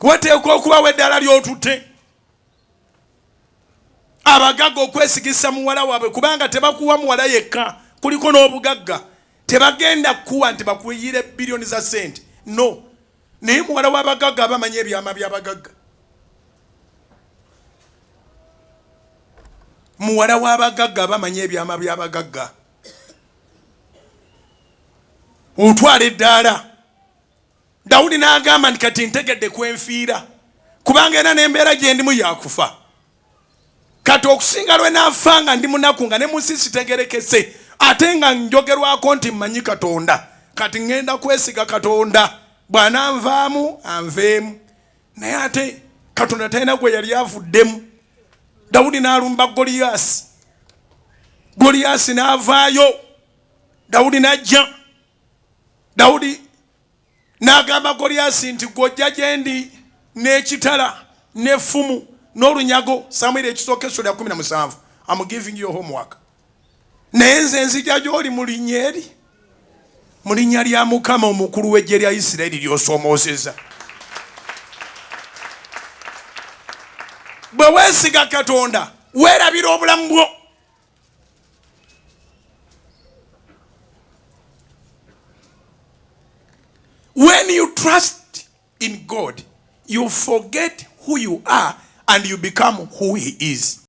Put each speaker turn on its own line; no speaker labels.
wateekwa okubawo eddala ly'otutte. Abagagga okwesigisa muwala waabwe kubanga tebakuwa muwala yekka, kuliko n'obugagga. Tebagenda kuwa nti bakuyire bilioni za sente. No. Naye muwala w'abagagga abamanyi ebyama by'abagagga. Muwala w'abagagga abamanyi ebyama by'abagagga. Otwala eddaala. Dawudi n'agamba nti kati ntegedde kwenfiira kubanga era n'embeera gye ndimu yakufa. Kati okusinga lwe naafa nga ndi munaku nga ne mu nsi sitegerekese ate nga njogerwako nti mmanyi Katonda, kati ngenda kwesiga Katonda. Bw'ananvaamu anveemu. Naye ate Katonda talina gwe yali avuddemu. Dawudi n'alumba Goliyasi. Goliyasi n'avaayo. Dawudi n'ajja. Dawudi n'agamba Goliyasi nti gw'ojja gye ndi n'ekitala n'effumu n'olunyago. Samwiri ekisooka essula 17. I'm giving you homework. Naye nze nzija gy'oli mu linnya eri, mu linnya lya Mukama omukulu w'eggye lya Isirayiri ly'osoomooseza. Bwe weesiga Katonda weerabira obulamu bwo. When you trust in God, you forget who you are and you become who He is.